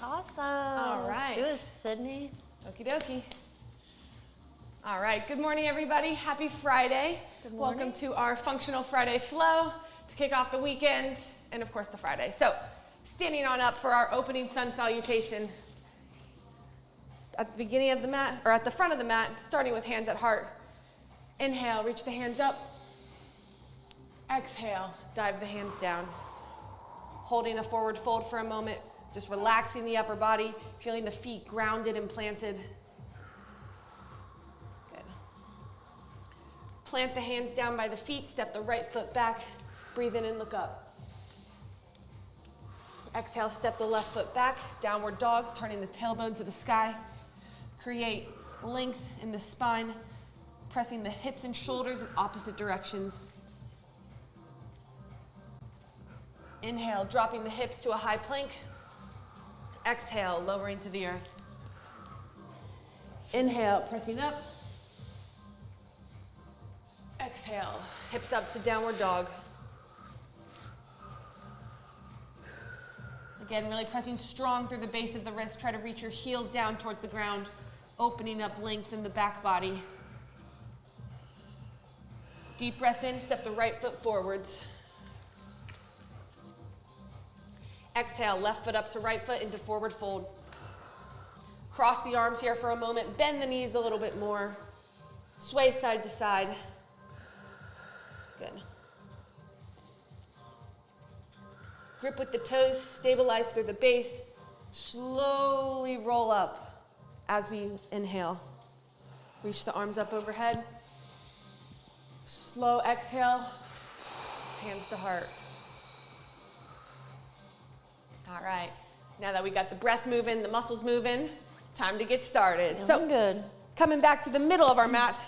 Awesome. All right. Let's do it, Sydney. Okie dokie. All right, good morning, everybody. Happy Friday. Good morning. Welcome to our Functional Friday Flow to kick off the weekend and, of course, the Friday. So, standing on up for our opening sun salutation. At the beginning of the mat, or at the front of the mat, starting with hands at heart. Inhale, reach the hands up. Exhale, dive the hands down. Holding a forward fold for a moment, just relaxing the upper body, feeling the feet grounded and planted. Good. Plant the hands down by the feet, step the right foot back, breathe in and look up. Exhale, step the left foot back, downward dog, turning the tailbone to the sky. Create length in the spine, pressing the hips and shoulders in opposite directions. Inhale, dropping the hips to a high plank. Exhale, lowering to the earth. Inhale, pressing up. Exhale, hips up to downward dog. Again, really pressing strong through the base of the wrist. Try to reach your heels down towards the ground, opening up length in the back body. Deep breath in, step the right foot forwards. Exhale, left foot up to right foot into forward fold. Cross the arms here for a moment. Bend the knees a little bit more. Sway side to side. Good. Grip with the toes, stabilize through the base. Slowly roll up as we inhale. Reach the arms up overhead. Slow exhale, hands to heart. All right, now that we got the breath moving, the muscles moving, time to get started. Feeling good. Coming back to the middle of our mat,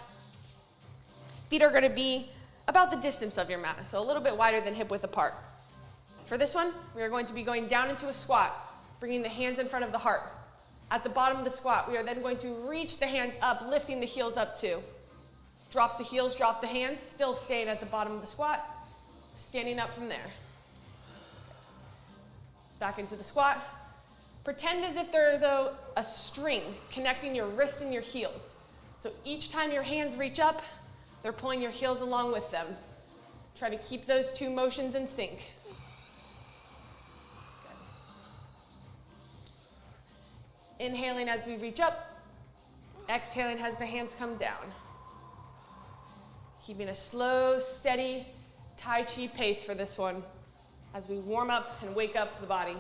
feet are gonna be about the distance of your mat, so a little bit wider than hip width apart. For this one, we are going to be going down into a squat, bringing the hands in front of the heart. At the bottom of the squat, we are then going to reach the hands up, lifting the heels up too. Drop the heels, drop the hands, still staying at the bottom of the squat, standing up from there. Back into the squat. Pretend as if they're, though, a string connecting your wrists and your heels. So each time your hands reach up, they're pulling your heels along with them. Try to keep those two motions in sync. Good. Inhaling as we reach up. Exhaling as the hands come down. Keeping a slow, steady Tai Chi pace for this one as we warm up and wake up the body.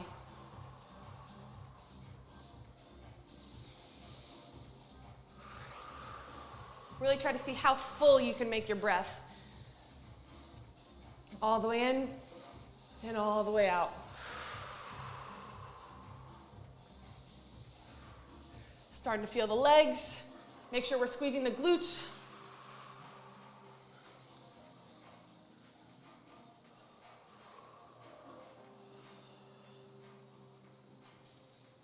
Really try to see how full you can make your breath. All the way in and all the way out. Starting to feel the legs. Make sure we're squeezing the glutes.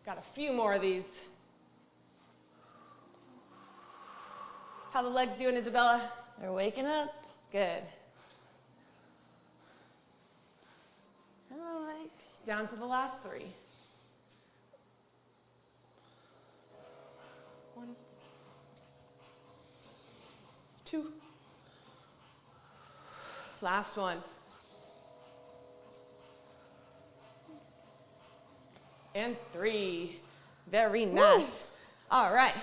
Got a few more of these. How the legs doing, Isabella? They're waking up. Good. Hello, legs. Down to the last three. 1, 2. Last one. And 3. Very nice. Woo. All right.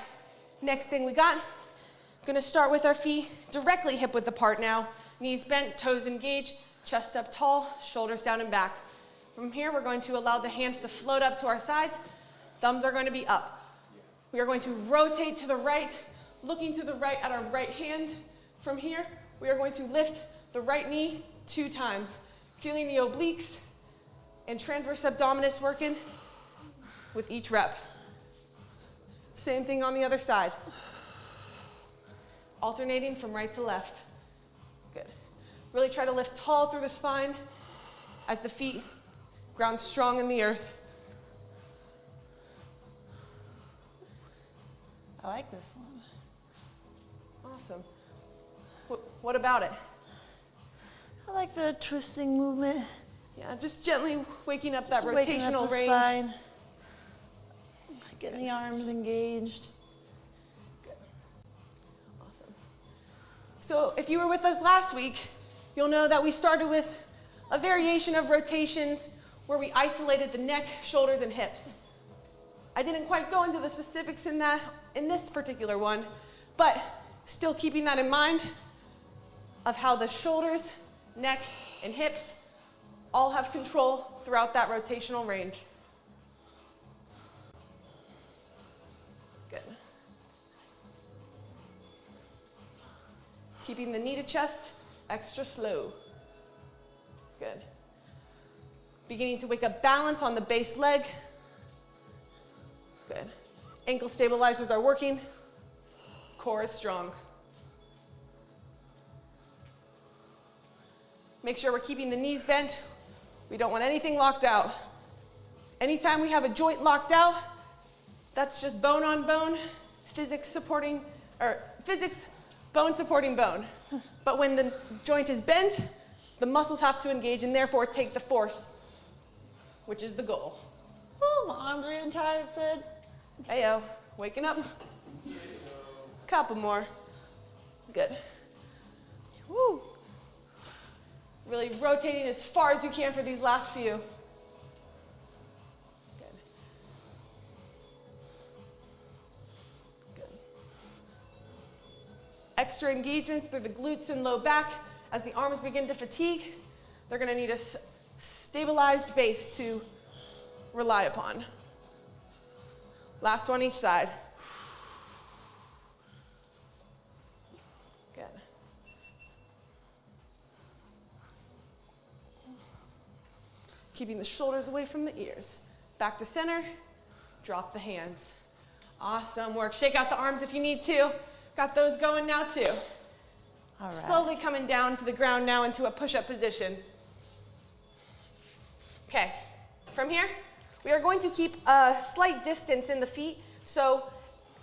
Next thing we got, gonna start with our feet directly hip width apart now. Knees bent, toes engaged, chest up tall, shoulders down and back. From here, we're going to allow the hands to float up to our sides. Thumbs are going to be up. We are going to rotate to the right, looking to the right at our right hand. From here, we are going to lift the right knee 2 times, feeling the obliques and transverse abdominis working with each rep. Same thing on the other side. Alternating from right to left. Good. Really try to lift tall through the spine as the feet ground strong in the earth. I like this one. Awesome. What about it? I like the twisting movement. Yeah, just gently waking up that Just waking rotational up the range. spine. Getting the arms engaged. Good. Awesome. So if you were with us last week, you'll know that we started with a variation of rotations where we isolated the neck, shoulders, and hips. I didn't quite go into the specifics in this particular one, but still keeping that in mind of how the shoulders, neck, and hips all have control throughout that rotational range. Good. Keeping the knee to chest extra slow. Good. Beginning to wake up balance on the base leg. Good. Ankle stabilizers are working. Core is strong. Make sure we're keeping the knees bent. We don't want anything locked out. Anytime we have a joint locked out, that's just bone on bone, bone supporting bone. But when the joint is bent, the muscles have to engage and therefore take the force, which is the goal. Oh, my arms are getting tired, Sid. Heyo, waking up. Couple more. Good. Woo. Really rotating as far as you can for these last few. Good. Good. Extra engagements through the glutes and low back. As the arms begin to fatigue, they're going to need a stabilized base to rely upon. Last one each side. Good. Keeping the shoulders away from the ears. Back to center. Drop the hands. Awesome work. Shake out the arms if you need to. Got those going now too. All right. Slowly coming down to the ground now into a push-up position. Okay, from here, we are going to keep a slight distance in the feet, so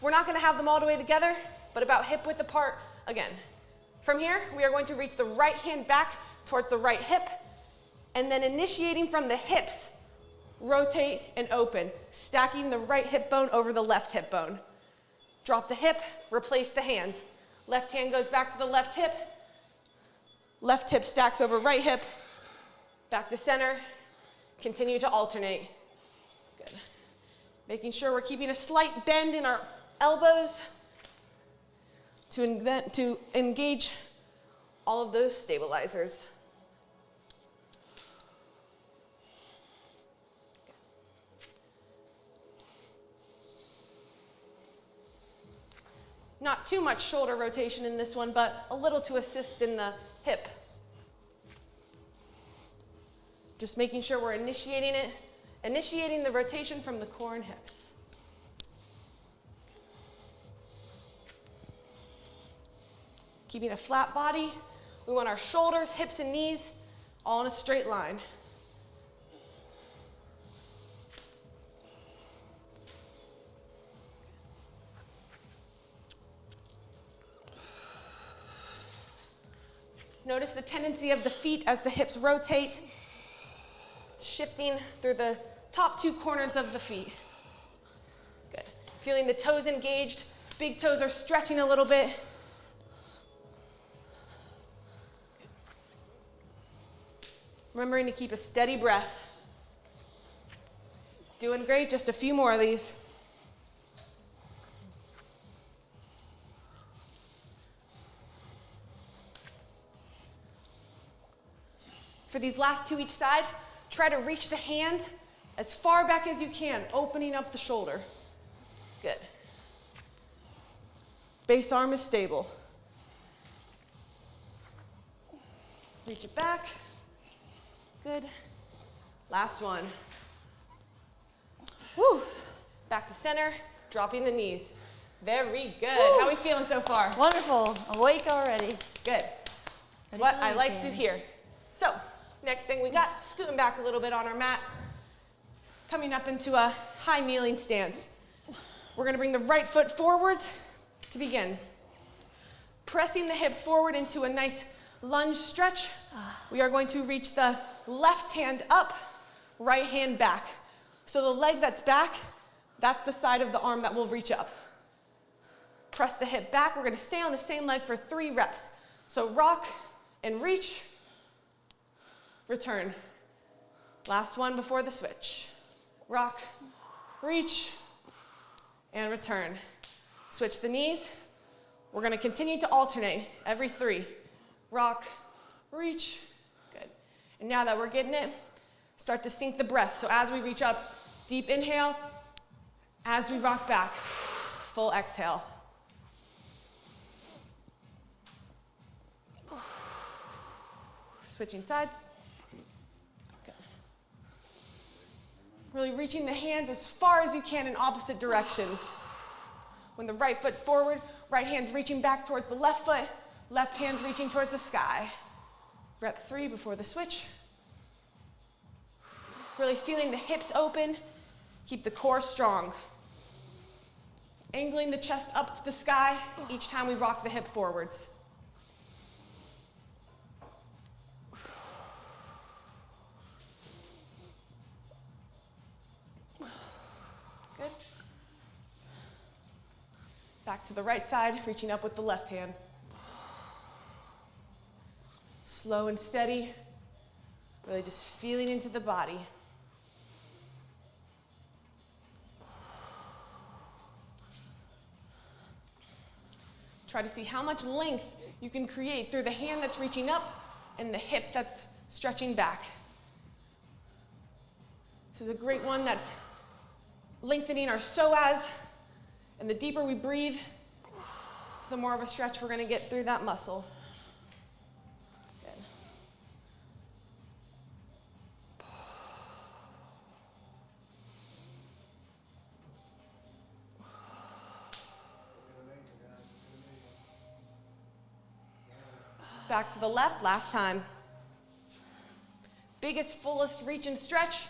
we're not going to have them all the way together, but about hip width apart again. From here, we are going to reach the right hand back towards the right hip, and then initiating from the hips, rotate and open, stacking the right hip bone over the left hip bone. Drop the hip, replace the hand. Left hand goes back to the left hip stacks over right hip, back to center, continue to alternate. Good. Making sure we're keeping a slight bend in our elbows to engage all of those stabilizers. Not too much shoulder rotation in this one, but a little to assist in the hip. Just making sure we're initiating the rotation from the core and hips. Keeping a flat body. We want our shoulders, hips, and knees all in a straight line. Notice the tendency of the feet as the hips rotate, shifting through the top two corners of the feet. Good. Feeling the toes engaged, big toes are stretching a little bit. Remembering to keep a steady breath. Doing great, just a few more of these. For these last two each side, try to reach the hand as far back as you can, opening up the shoulder. Good. Base arm is stable. Reach it back. Good. Last one. Woo. Back to center, dropping the knees. Very good. Woo. How are we feeling so far? Wonderful. Awake already. Good. That's what I like to hear. So, next thing we got, scooting back a little bit on our mat, coming up into a high kneeling stance. We're gonna bring the right foot forwards to begin. Pressing the hip forward into a nice lunge stretch. We are going to reach the left hand up, right hand back. So the leg that's back, That's the side of the arm that will reach up. Press the hip back. We're going to stay on the same leg for 3 reps. So rock and reach, return. Last one before the switch. Rock, reach, and return. Switch the knees. We're going to continue to alternate every 3. Rock, reach, good. And now that we're getting it, start to sync the breath. So as we reach up, deep inhale. As we rock back, full exhale. Switching sides. Good. Really reaching the hands as far as you can in opposite directions. When the right foot forward, right hand's reaching back towards the left foot, left hand's reaching towards the sky. Rep 3 before the switch. Really feeling the hips open. Keep the core strong. Angling the chest up to the sky each time we rock the hip forwards. Good. Back to the right side, reaching up with the left hand. Slow and steady, really just feeling into the body. Try to see how much length you can create through the hand that's reaching up and the hip that's stretching back. This is a great one that's lengthening our psoas, and the deeper we breathe, the more of a stretch we're going to get through that muscle. Good. Back to the left, last time. Biggest, fullest reach and stretch.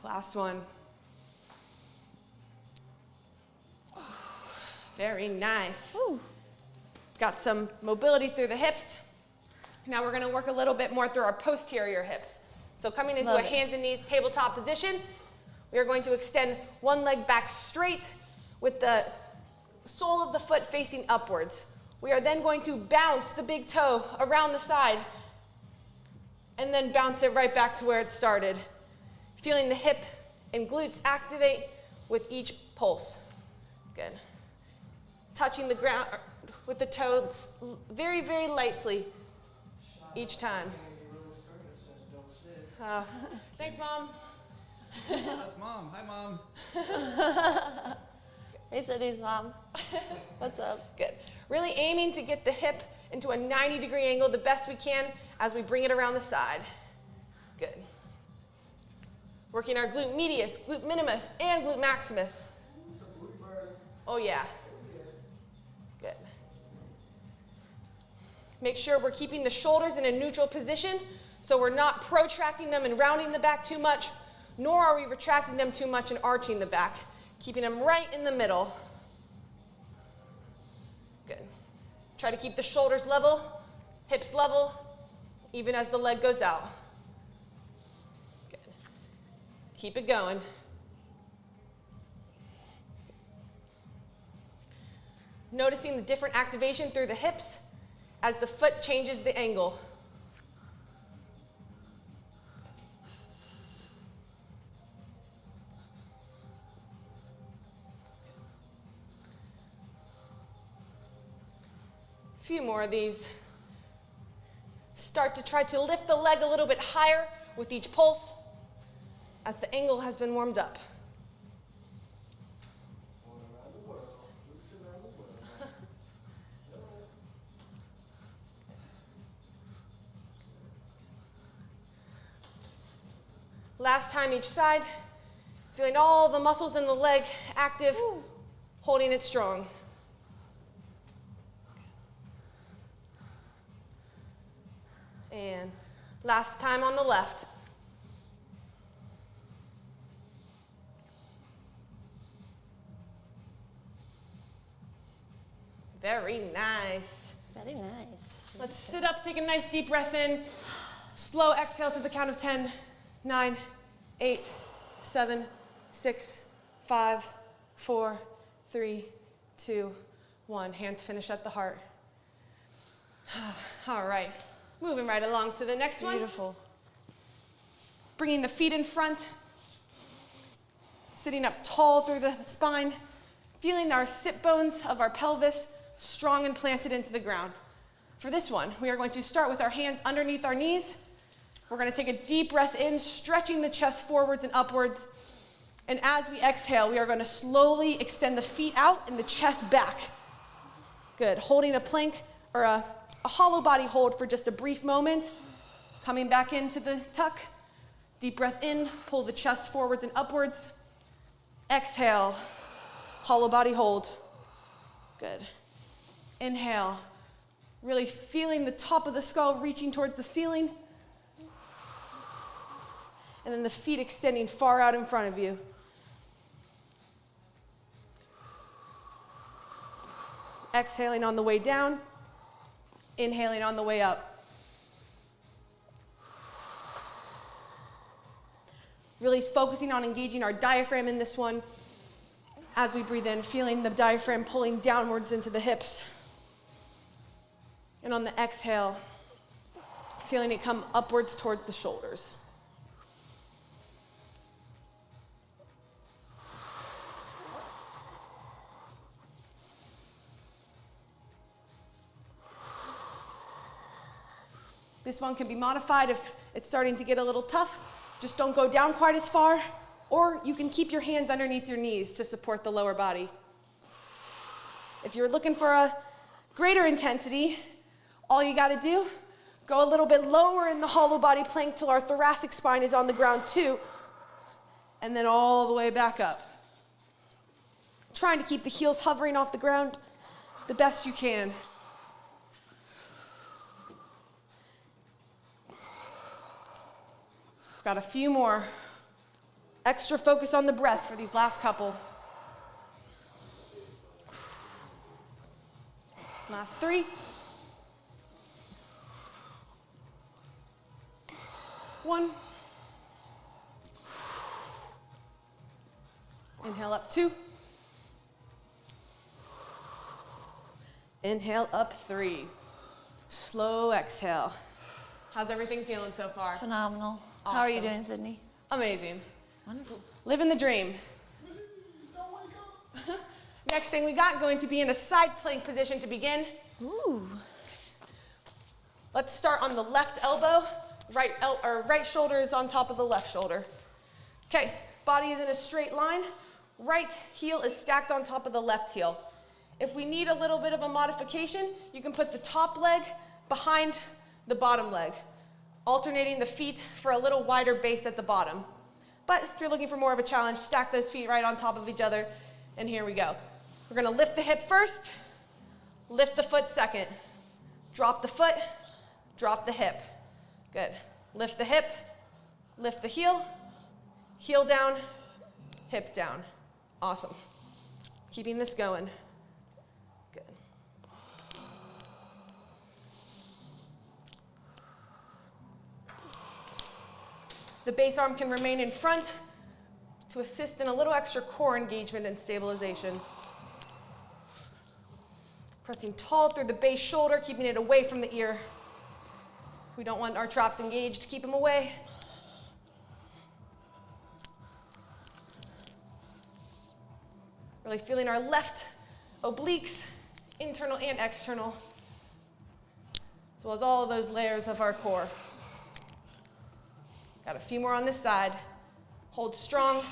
Last one. Very nice. Ooh. Got some mobility through the hips. Now we're going to work a little bit more through our posterior hips. So coming into a hands and knees tabletop position, we are going to extend one leg back straight with the sole of the foot facing upwards. We are then going to bounce the big toe around the side and then bounce it right back to where it started. Feeling the hip and glutes activate with each pulse. Good. Touching the ground with the toes very, very lightly each time. Thanks, Mom. That's Mom. Hi, Mom. Hey, Sydney's mom. What's up? Good. Really aiming to get the hip into a 90-degree angle the best we can as we bring it around the side. Good. Working our glute medius, glute minimus, and glute maximus. Oh, yeah. Good. Make sure we're keeping the shoulders in a neutral position so we're not protracting them and rounding the back too much, nor are we retracting them too much and arching the back. Keeping them right in the middle. Good. Try to keep the shoulders level, hips level, even as the leg goes out. Good. Keep it going. Noticing the different activation through the hips as the foot changes the angle. A few more of these. Start to try to lift the leg a little bit higher with each pulse as the angle has been warmed up. Last time each side, feeling all the muscles in the leg active, holding it strong. And last time on the left. Very nice. Very nice. Let's sit up, take a nice deep breath in. Slow exhale to the count of 10, 9, 8, 7, 6, 5, 4, 3, 2, 1. Hands finish at the heart. All right, moving right along to the next one. Beautiful. Bringing the feet in front, sitting up tall through the spine, feeling our sit bones of our pelvis strong and planted into the ground. For this one, we are going to start with our hands underneath our knees. We're going to take a deep breath in, stretching the chest forwards and upwards. And as we exhale, we are going to slowly extend the feet out and the chest back. Good. Holding a plank or a hollow body hold for just a brief moment. Coming back into the tuck. Deep breath in, pull the chest forwards and upwards. Exhale, hollow body hold. Good. Inhale, really feeling the top of the skull reaching towards the ceiling. And then the feet extending far out in front of you. Exhaling on the way down, inhaling on the way up. Really focusing on engaging our diaphragm in this one. As we breathe in, feeling the diaphragm pulling downwards into the hips. And on the exhale, feeling it come upwards towards the shoulders. This one can be modified if it's starting to get a little tough. Just don't go down quite as far, or you can keep your hands underneath your knees to support the lower body. If you're looking for a greater intensity, all you gotta do, go a little bit lower in the hollow body plank till our thoracic spine is on the ground too, and then all the way back up. Trying to keep the heels hovering off the ground the best you can. Got a few more. Extra focus on the breath for these last couple. Last 3. 1. Inhale up 2. Inhale up 3. Slow exhale. How's everything feeling so far? Phenomenal. Awesome. How are you doing, Sydney? Amazing. Wonderful. Living the dream. Next thing we got, going to be in a side plank position to begin. Ooh. Let's start on the left elbow. Right shoulder is on top of the left shoulder. Okay, body is in a straight line. Right heel is stacked on top of the left heel. If we need a little bit of a modification, you can put the top leg behind the bottom leg, alternating the feet for a little wider base at the bottom. But if you're looking for more of a challenge, stack those feet right on top of each other, and here we go. We're gonna lift the hip first, lift the foot second, drop the foot, drop the hip. Good. Lift the hip, lift the heel down, hip down. Awesome. Keeping this going. Good. The base arm can remain in front to assist in a little extra core engagement and stabilization. Pressing tall through the base shoulder, keeping it away from the ear. We don't want our traps engaged. Keep them away. Really feeling our left obliques, internal and external, as well as all of those layers of our core. Got a few more on this side. Hold strong,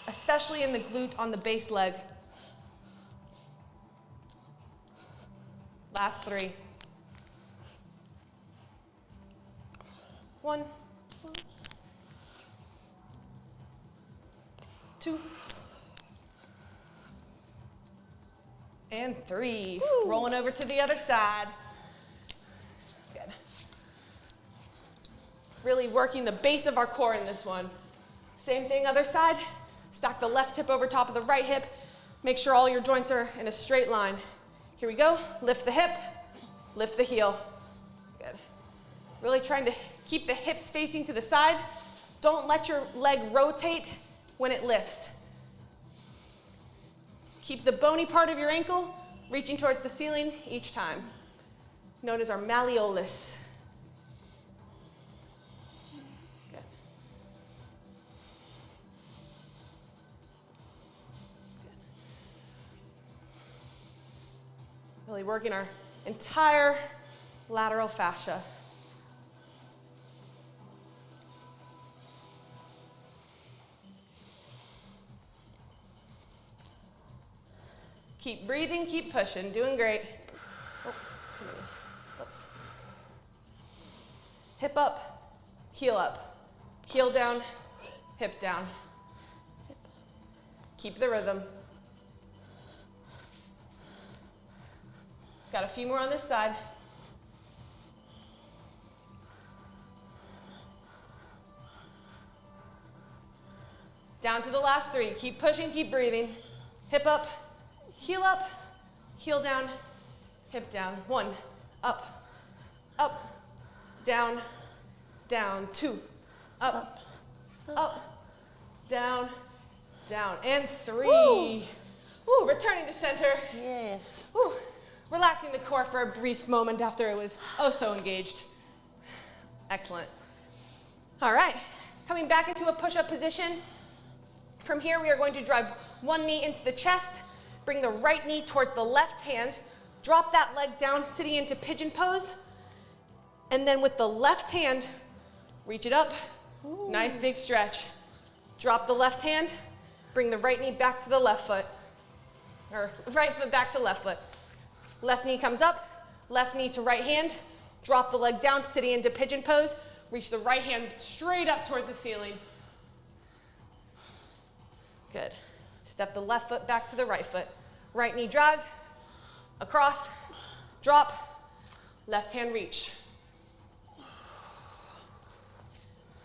especially in the glute on the base leg. Last 3. 1, 2, and 3. Woo. Rolling over to the other side. Good. Really working the base of our core in this one. Same thing, other side. Stack the left hip over top of the right hip. Make sure all your joints are in a straight line. Here we go. Lift the hip, lift the heel. Good. Really trying to keep the hips facing to the side. Don't let your leg rotate when it lifts. Keep the bony part of your ankle reaching towards the ceiling each time, known as our malleolus. Good. Good. Really working our entire lateral fascia. Keep breathing, keep pushing, doing great. Oh, too many. Oops. Hip up, heel down, hip down. Keep the rhythm. Got a few more on this side. Down to the last 3. Keep pushing, keep breathing. Hip up, heel down, hip down. 1, up, down, down. 2, up, down, down. And 3. Woo, returning to center. Yes. Woo, relaxing the core for a brief moment after it was oh so engaged. Excellent. All right, coming back into a push-up position. From here, we are going to drive one knee into the chest, bring the right knee towards the left hand, drop that leg down, sitting into pigeon pose, and then with the left hand, reach it up. Ooh. Nice big stretch. Drop the left hand, bring the right knee back to the left foot, or right foot back to left foot. Left knee comes up, left knee to right hand, drop the leg down, sitting into pigeon pose, reach the right hand straight up towards the ceiling. Good. Step the left foot back to the right foot. Right knee drive, across, drop, left hand reach.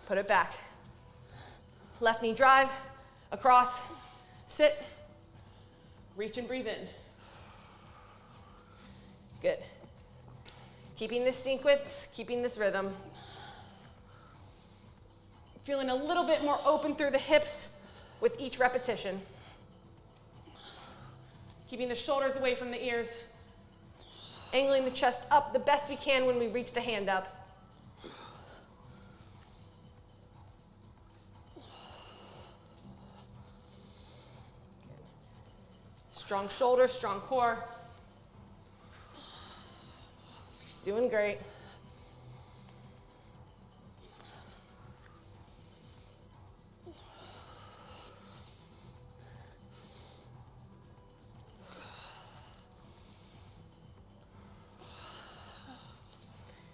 Put it back. Left knee drive, across, sit, reach and breathe in. Good. Keeping this sequence, keeping this rhythm. Feeling a little bit more open through the hips with each repetition. Keeping the shoulders away from the ears. Angling the chest up the best we can when we reach the hand up. Strong shoulders, strong core. Doing great.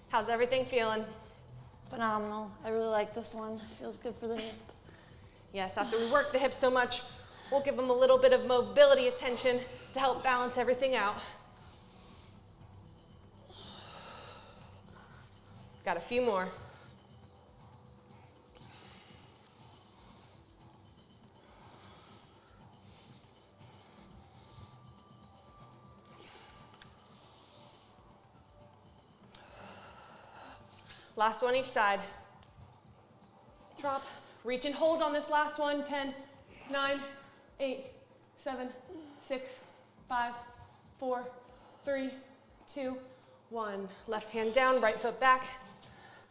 How's everything feeling? Phenomenal. I really like this one. Feels good for the hip. Yes, after we work the hips so much, we'll give them a little bit of mobility attention to help balance everything out. Got a few more. Last one each side. Drop, reach and hold on this last one. 10, 9, 8, 7, 6, 5, 4, 3, 2, 1. Left hand down, right foot back.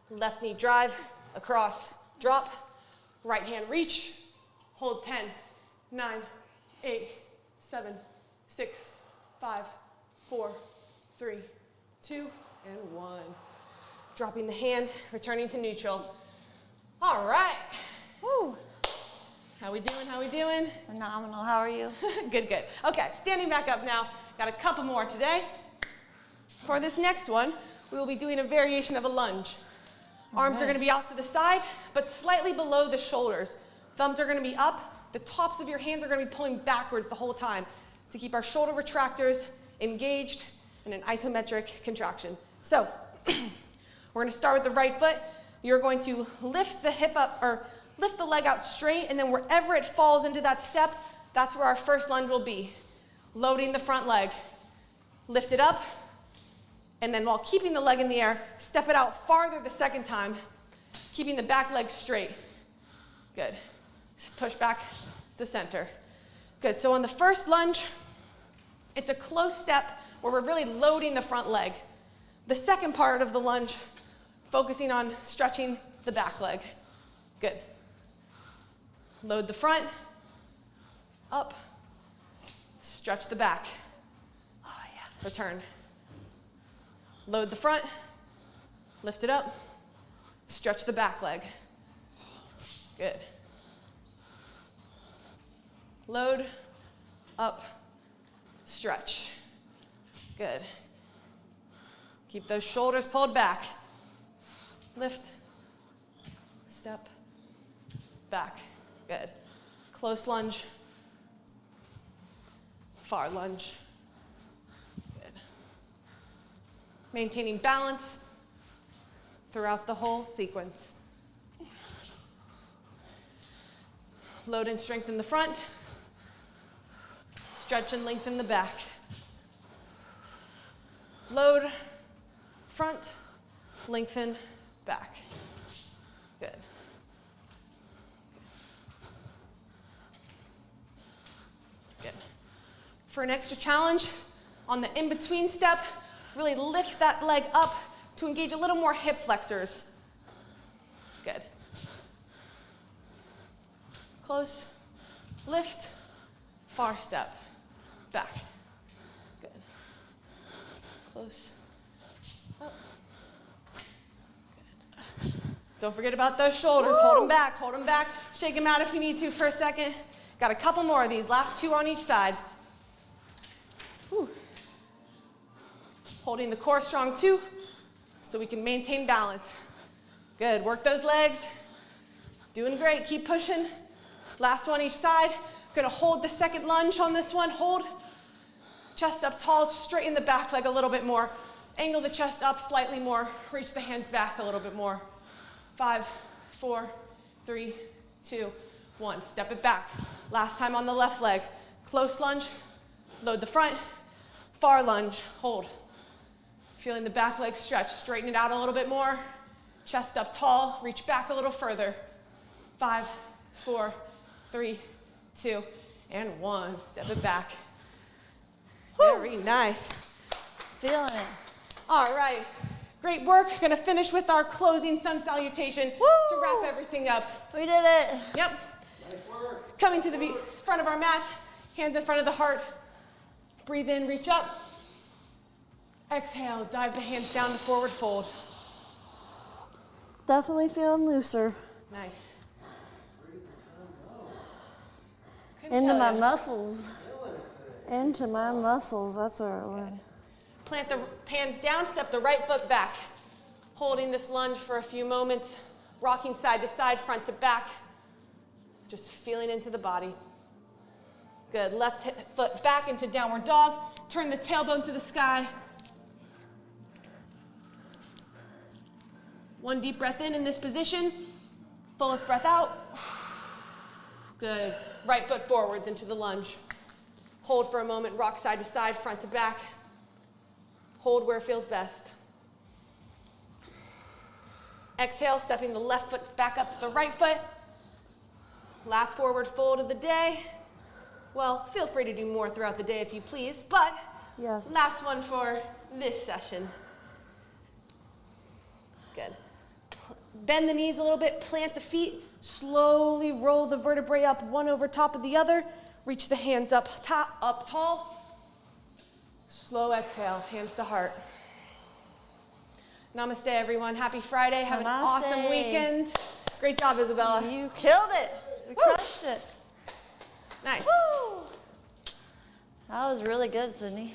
Left knee drive, across, drop. Right hand reach, hold 10, 9, 8, 7, 6, 5, 4, 3, 2, and 1. Dropping the hand, returning to neutral. All right. Woo. How we doing? How we doing? Phenomenal. How are you? Good, good. Okay, standing back up now. Got a couple more today. For this next one, we will be doing a variation of a lunge. Arms are going to be out to the side, but slightly below the shoulders. Thumbs are going to be up. The tops of your hands are going to be pulling backwards the whole time to keep our shoulder retractors engaged in an isometric contraction. So, we're going to start with the right foot. You're going to lift the hip up, or lift the leg out straight, and then wherever it falls into that step, that's where our first lunge will be. Loading the front leg. Lift it up, And then while keeping the leg in the air, step it out farther the second time, keeping the back leg straight. Good. Push back to center. Good. So on the first lunge, it's a close step where we're really loading the front leg. The second part of the lunge, focusing on stretching the back leg. Good. Load the front, up, stretch the back. Oh yeah. Return. Load the front, lift it up, stretch the back leg. Good. Load, up, stretch. Good. Keep those shoulders pulled back. Lift, step, back. Good. Close lunge, far lunge. Good. Maintaining balance throughout the whole sequence. Load and strengthen the front. Stretch and lengthen the back. Load, front, lengthen, back. Good. Good. For an extra challenge, on the in-between step, really lift that leg up to engage a little more hip flexors. Good. Close, lift, far step, back. Good. Close, up. Good. Don't forget about those shoulders. Woo! Hold them back. Shake them out if you need to for a second. Got a couple more of these, last two on each side. Woo. Holding the core strong too, so we can maintain balance. Good, work those legs. Doing great, keep pushing. Last one each side. Gonna hold the second lunge on this one. Hold, chest up tall, straighten the back leg a little bit more. Angle the chest up slightly more. Reach the hands back a little bit more. 5, 4, 3, 2, 1. Step it back. Last time on the left leg. Close lunge, load the front. Far lunge, hold. Feeling the back leg stretch. Straighten it out a little bit more. Chest up tall, reach back a little further. 5, 4, 3, 2, and 1. Step it back. Woo. Very nice. Feeling it. All right. Great work. Gonna finish with our closing sun salutation. Woo. To wrap everything up. We did it. Yep. Nice work. Coming to the front of our mat, hands in front of the heart. Breathe in, reach up. Exhale, dive the hands down to forward fold. Definitely feeling looser. Nice. Into my muscles. Into my muscles. That's where it went. Plant the hands down, step the right foot back. Holding this lunge for a few moments. Rocking side to side, front to back. Just feeling into the body. Good. Left foot back into downward dog. Turn the tailbone to the sky. One deep breath in this position. Fullest breath out. Good. Right foot forwards into the lunge. Hold for a moment, rock side to side, front to back. Hold where it feels best. Exhale, stepping the left foot back up to the right foot. Last forward fold of the day. Well, feel free to do more throughout the day if you please, but yes. Last one for this session. Good. Bend the knees a little bit, plant the feet, slowly roll the vertebrae up one over top of the other. Reach the hands up tall. Slow exhale, hands to heart. Namaste, everyone. Happy Friday. Have an awesome weekend. Great job, Isabella. You killed it. We crushed it. Nice. Woo! That was really good, Sydney.